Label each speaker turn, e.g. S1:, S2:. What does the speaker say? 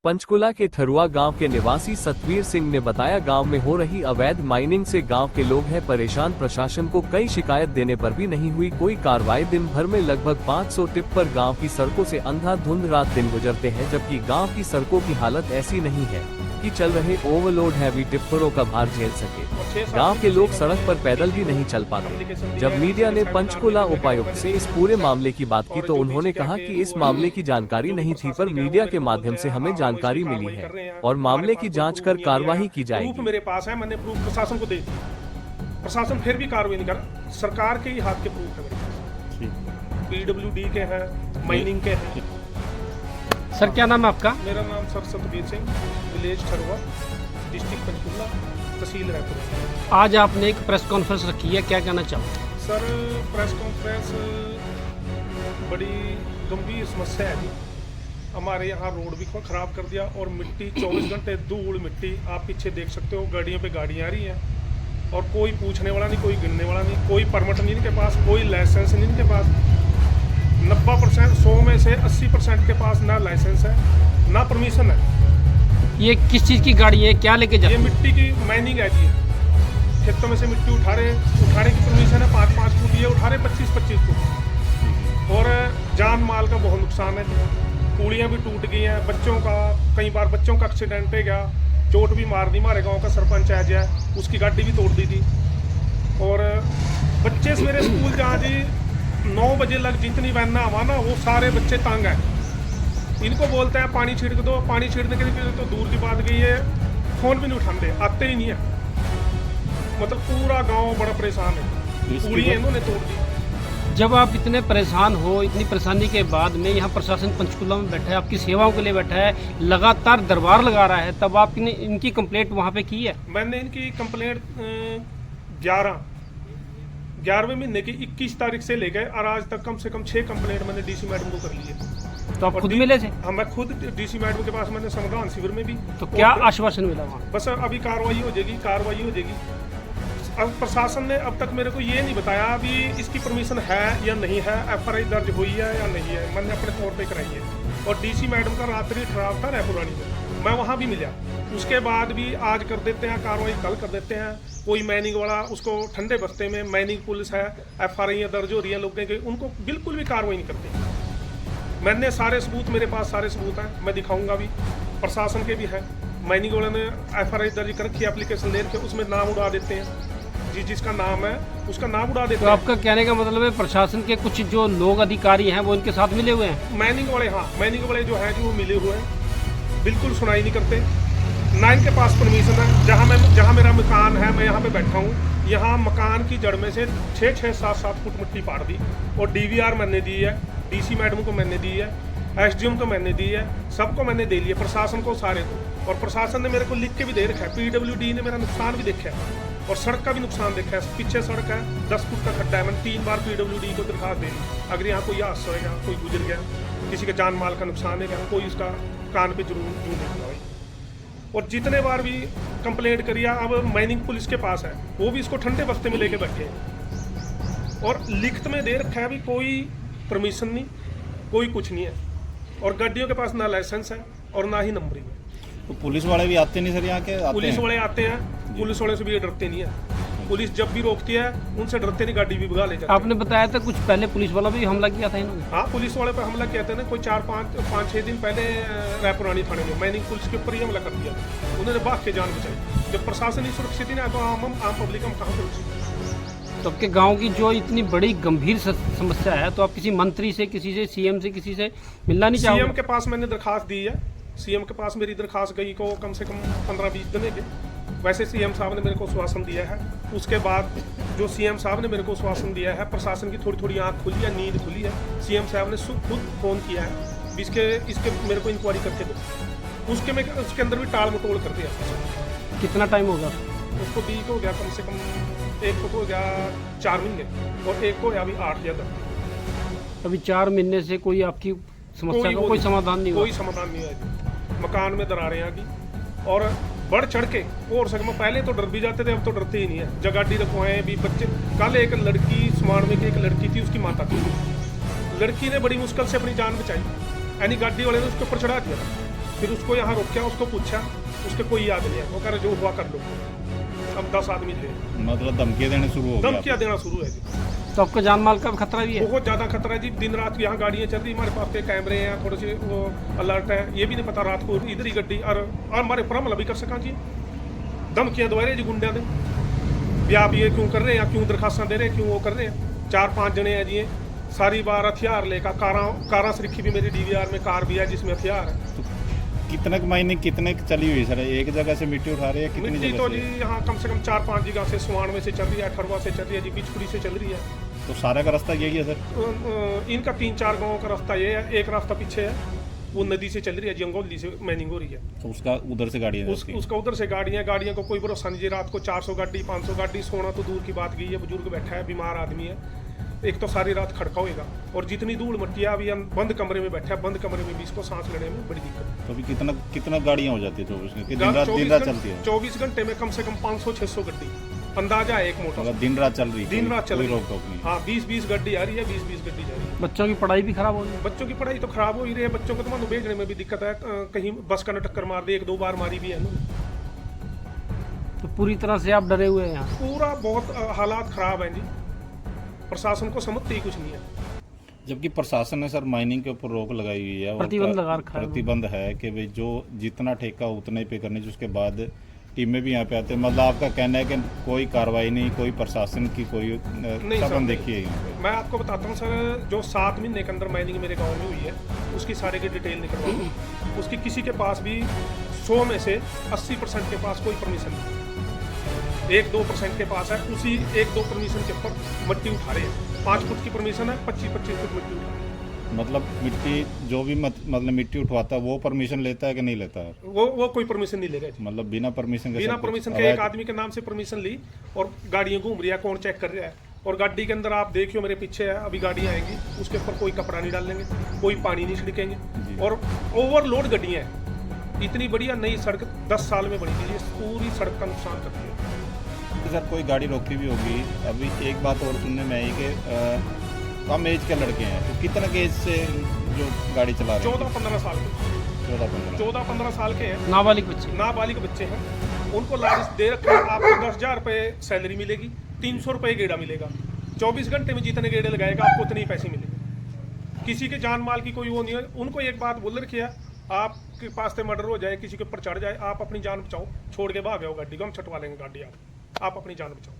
S1: पंचकुला के थरुआ गांव के निवासी सतवीर सिंह ने बताया, गांव में हो रही अवैध माइनिंग से गांव के लोग हैं परेशान। प्रशासन को कई शिकायत देने पर भी नहीं हुई कोई कार्रवाई। दिन भर में लगभग 500 टिप्पर गांव की सड़कों से अंधाधुंध रात दिन गुजरते हैं, जबकि गांव की सड़कों की हालत ऐसी नहीं है कि चल रहे ओवरलोड हैवी टिप्परों का भार झेल सके। गांव के लोग सड़क पर पैदल भी नहीं चल पाते। जब मीडिया ने पंचकुला उपायुक्त से इस पूरे मामले की बात की तो उन्होंने कहा कि इस मामले की जानकारी नहीं थी, पर मीडिया के माध्यम से हमें जानकारी मिली है और मामले की जांच कर कार्रवाई की जाएगी।
S2: प्रूफ मेरे पास है, मैंने प्रूफ प्रशासन को दे दिया, प्रशासन फिर भी कार्रवाई नहीं कर। सरकार के ही हाथ के प्रूफ है मेरे पास, PWD के हैं, माइनिंग के हैं।
S3: सर क्या नाम है आपका?
S2: मेरा नाम sir Satveer Singh, village Tharua, district Panchkula, तहसील रायपुर।
S3: आज आपने एक प्रेस कॉन्फ्रेंस रखी है, क्या कहना चाहोगे?
S2: सर प्रेस कॉन्फ्रेंस बड़ी गंभीर समस्या है जी। हमारे यहाँ रोड भी खराब कर दिया और मिट्टी 24 घंटे धूल मिट्टी आप पीछे देख सकते हो, गाड़ियों पे गाड़ियाँ आ रही हैं और कोई पूछने वाला नहीं, कोई गिनने वाला नहीं, कोई परमिट नहीं इनके पास, कोई लाइसेंस नहीं इनके पास। 90% 100 में से 80% के पास ना लाइसेंस है ना परमिशन है।
S3: ये किस चीज़ की गाड़ी है, क्या लेके जाते
S2: ये मिट्टी की माइनिंग है जी। खेतों में से मिट्टी उठाने की परमिशन है, 5-5 फुट, ये उठा रहे 25-25 फुट। और जान माल का बहुत नुकसान है, पुलियाँ भी टूट गई हैं, बच्चों का कई बार बच्चों का एक्सीडेंट हो गया, चोट भी मार दी। हमारे गाँव का सरपंच है जय, उसकी गाड़ी भी तोड़ दी थी। और बच्चे सवेरे स्कूल जहाँ जी 9 बजे लग जितनी वैन आवा ना, वो सारे बच्चे तंग हैं। इनको बोलते हैं पानी छिड़क दो, पानी छिड़कने के लिए तो दूर की बात गई है, फ़ोन भी नहीं उठाते, आते ही नहीं है। मतलब पूरा गांव बड़ा परेशान है, पूरी इन्होंने तोड़ दी।
S3: जब आप इतने परेशान हो, इतनी परेशानी के बाद में यहाँ प्रशासन पंचकुला में बैठा है, आपकी सेवाओं के लिए बैठा है, लगातार दरबार लगा रहा है, तब आपने इनकी कंप्लेंट वहाँ पे की है?
S2: मैंने इनकी कंप्लेंट 11वें महीने की 21 तारीख से ले गए और आज तक कम से कम 6 कंप्लेंट मैंने DC मैडम को कर ली है।
S3: तो आप खुद मिले थे?
S2: हाँ, मैं खुद DC मैडम के पास मैंने समाधान शिविर में भी।
S3: तो क्या आश्वासन मिला वहाँ?
S2: बस अभी कार्रवाई हो जाएगी। अब प्रशासन ने अब तक मेरे को ये नहीं बताया अभी इसकी परमिशन है या नहीं है, FRI दर्ज हुई है या नहीं है। मैंने अपने तौर पे कराई है। और DC मैडम का रात्रि ठहराव था रायपुरानी में, मैं वहाँ भी मिला। उसके बाद भी आज कर देते हैं कार्रवाई, कल कर देते हैं। कोई माइनिंग वाला उसको ठंडे बस्ते में माइनिंग पुलिस है, FRI दर्ज हो रही है लोगों के, उनको बिल्कुल भी कार्रवाई नहीं करते। मैंने सारे सबूत, मेरे पास सारे सबूत हैं, मैं दिखाऊंगा भी, प्रशासन के भी हैं। माइनिंग वाले ने FRI दर्ज कर रखी, एप्लीकेशन ले रखी, उसमें नाम उड़ा देते हैं जी, जिसका नाम है उसका नाम उड़ा देते हैं।
S3: तो आपका कहने का मतलब है प्रशासन के कुछ जो लोग अधिकारी हैं वो इनके साथ मिले हुए हैं?
S2: माइनिंग वाले, हाँ, माइनिंग वाले जो है जो मिले हुए हैं, बिल्कुल सुनाई नहीं करते, ना इनके पास परमिशन है। जहाँ मेरा मकान है, मैं यहाँ पे बैठा हूँ, यहाँ मकान की जड़ में से 6-6, 7-7 फुट मिट्टी पाड़ दी और DVR मैंने दी है, DC मैडम को मैंने दी है, SDM को मैंने दी है, सबको मैंने दे लिया, प्रशासन को, सारे को। और प्रशासन ने मेरे को लिख के भी दे रखा है, PWD ने मेरा नुकसान भी देखा है और सड़क का भी नुकसान देखा है। पीछे सड़क है, 10 फुट का खड्डा है, मैंने 3 बार PWD को दरखास्त दे दी। अगर यहाँ कोई हादसा होगा, कोई गुजर गया, किसी के जान माल का नुकसान है, कोई उसका कान पे जरूर देगा भाई। और जितने बार भी कंप्लेंट करिए, अब माइनिंग पुलिस के पास है, वो भी इसको ठंडे बस्ते में लेके बैठे हैं और लिखित में दे रखा है भी कोई परमिशन नहीं, कोई कुछ नहीं है। और गाड़ियों के पास ना लाइसेंस है और ना ही नंबरिंग है।
S4: तो पुलिस वाले भी आते नहीं सर यहाँ के?
S2: पुलिस वाले आते हैं, पुलिस वाले से भी ये डरते नहीं है। पुलिस जब भी रोकती है उनसे डरते नहीं, गाड़ी भी भगा ले जाते हैं।
S3: आपने बताया था कुछ पहले पुलिस वाला भी हमला किया था इन्होंने?
S2: हाँ, पुलिस वाले पर हमला किया था ना, कोई 4-5-6 दिन पहले रायपुरानी थाने में माइनिंग पुलिस के ऊपर ही हमला कर दिया। उन्होंने भाग के जान बचाई। जब प्रशासन ही सुरक्षित ही ना, तो आम पब्लिक हम कहाँ सुरक्षित?
S3: तो आपके गांव की जो इतनी बड़ी गंभीर समस्या है, तो आप किसी मंत्री से, किसी से, CM से, किसी से मिलना नहीं चाहोगे?
S2: CM के पास मैंने दरखास्त दी है। CM के पास मेरी दरखास्त गई को कम से कम 15-20 दिन के। वैसे CM साहब ने मेरे को आश्वासन दिया है। उसके बाद जो CM साहब ने मेरे को आश्वासन दिया है, प्रशासन की थोड़ी आँख खुली है, नींद खुली है। CM साहब ने खुद फ़ोन किया है, इसके मेरे को इंक्वायरी करके दो। उसके अंदर भी टाल मटोल कर दिया।
S3: कितना टाइम होगा
S2: उसको? 20 हो गया कम से कम, एक को हो गया 4 महीने और एक को अभी 8 या 10।
S3: अभी 4 महीने से कोई आपकी समस्या का कोई समाधान नहीं हुआ?
S2: कोई समाधान नहीं हुआ। मकान में दरारें आ गई और बढ़ चढ़ के और सक में पहले तो डर भी जाते थे, अब तो डरते ही नहीं है। जगाड़ी रखवाएं भी बच्चे। कल एक लड़की सुमान में की एक लड़की थी, उसकी माता थी, लड़की ने बड़ी मुश्किल से अपनी जान बचाई, यानी गाड़ी वाले ने उसके ऊपर चढ़ा दिया। फिर उसको यहाँ रोका, उसको पूछा, उसके कोई याद नहीं है, वो कह रहे जो हुआ कर लो। अब 10 आदमी थे,
S4: मतलब धमकियां देने शुरू हो गया।
S2: धमकियाँ देना शुरू है जी।
S3: तो आपको जान माल का खतरा भी है?
S2: बहुत ज़्यादा खतरा है जी। दिन रात यहाँ गाड़ियाँ चल रही, हमारे पास के कैमरे हैं, थोड़े से वो अलर्ट है, ये भी नहीं पता रात को इधर ही गड्डी और हमारे पर हमला भी कर सका जी। धमकियाँ दवा रहे जी गुंडिया ने भी, आप ये क्यों कर रहे हैं, क्यों दरखास्तां दे रहे हैं, क्यों वो कर रहे हैं। 4-5 जने हैं जी, सारी बार हथियार लेकर कारा से रखी भी, मेरी DVR में कार भी है जिसमें हथियार है।
S4: तो कितने माइनिंग कितने चली हुई सर? एक जगह से मिट्टी उठा रहे हैं, कितनी
S2: मिट्टी
S4: जगह
S2: तो
S4: से?
S2: जी यहाँ कम से कम 4-5 जगह से, स्वान में से चल रही है, ठरवा से चल रही है जी, बिचपुरी से चल रही है।
S4: तो सारा का रास्ता यही है सर?
S2: इनका 3-4 गाँव का रास्ता ये है, एक रास्ता पीछे है, वो नदी से चल रही है, जंगोली से माइनिंग हो रही है।
S4: तो उसका उधर से गाड़ियाँ जाती हैं।
S2: उसका उधर से गाड़ियाँ को कोई भरोसा नहीं जी। रात को 400 गाड़ी 500 गाड़ी, सोना तो दूर की बात गई है, बुजुर्ग बैठा है, बीमार आदमी है, एक तो सारी रात खड़का होएगा, और जितनी धूल मिट्टी अभी हम बंद कमरे में बैठा है, बंद कमरे में भी इसको सांस लेने में बड़ी दिक्कत है।
S4: तो अभी कितना गाड़ियाँ हो जाती है 24 घंटे? दिन रात चलती है?
S2: 24 घंटे में कम से कम 500-600 गड्डी अंदाजा है, एक मोटर
S4: मतलब दिन रात चल रही है?
S2: दिन रात चल रही है।
S4: रोक टोक नहीं?
S2: हाँ, 20-20 गड्डी आ रही है, 20-20 गड्डी जा रही है।
S3: बच्चों की पढ़ाई भी खराब हो रही है?
S2: बच्चों की पढ़ाई तो खराब हो ही रही है, बच्चों को तो मानो भेजने में भी दिक्कत है। कहीं बस का न टक्कर मार दे, 1-2 बार मारी भी है ना।
S3: तो पूरी तरह से आप डरे हुए हैं यहाँ?
S2: पूरा बहुत हालात खराब हैं जी, प्रशासन को समझते ही कुछ नहीं है।
S4: जबकि प्रशासन ने सर माइनिंग के ऊपर रोक लगाई हुई है, और
S3: प्रतिबंध लगा रखा है।
S4: प्रतिबंध है कि भाई जो जितना ठेका उतना ही पे करने चाहिए। उसके बाद टीमें भी यहाँ पे आते हैं। मतलब आपका कहना है कि कोई कार्रवाई नहीं, कोई प्रशासन की कोई
S2: नहीं सर,
S4: सबन देखी है यहाँ पे?
S2: मैं आपको बताता हूँ सर, जो 7 महीने के अंदर माइनिंग मेरे गांव में हुई है, उसकी सारे की डिटेल निकलवाई। उसकी किसी के पास भी 100 में से 80% के पास कोई परमिशन नहीं, 1-2% के पास है। उसी 1-2 परमिशन के ऊपर मिट्टी उठा रहे हैं। 5 फुट की परमिशन है, 25-25 फुट मिट्टी उठा रहे हैं।
S4: मतलब मिट्टी जो भी मतलब मिट्टी उठवाता है वो परमिशन लेता है कि नहीं लेता है?
S2: वो कोई परमिशन नहीं ले रहे जी।
S4: मतलब बिना परमिशन के?
S2: बिना
S4: सब कुछ
S2: परमिशन के
S4: अवैध?
S2: एक आदमी के नाम से परमिशन ली, और गाड़ियाँ घूम रही है, कौन चेक कर रहा है। और गाड़ी के अंदर आप देखियो, मेरे पीछे है, अभी गाड़ियाँ आएंगी, उसके ऊपर कोई कपड़ा नहीं डालेंगे, कोई पानी नहीं छिड़केंगे, और ओवरलोड गाड़ियाँ हैं। इतनी बढ़िया नई सड़क 10 साल में बनी थी, ये पूरी सड़क का नुकसान करती है।
S4: सर कोई गाड़ी रोकती भी होगी। अभी एक बात और सुनने में आई कि कम एज के लड़के हैं, तो कितना एज से जो गाड़ी चला रहे हैं?
S2: 14-15 साल के, 14-15 साल के हैं,
S3: नाबालिग बच्चे?
S2: नाबालिग बच्चे हैं। उनको लालच दे रखा है, आपको 10,000 रुपये सैलरी मिलेगी, 300 रुपये गेड़ा मिलेगा, 24 घंटे में जितने गेड़े लगाएगा आपको उतने ही पैसे मिलेंगे। किसी के जान माल की कोई वो नहीं है। उनको एक बात बोल रखी है, आपके पास से मर्डर हो जाए, किसी के ऊपर चढ़ जाए, आप अपनी जान बचाओ, छोड़ के भाग जाओ गाड़ी को, हम छटवा लेंगे गाड़ी, आप अपनी जान बचाओ।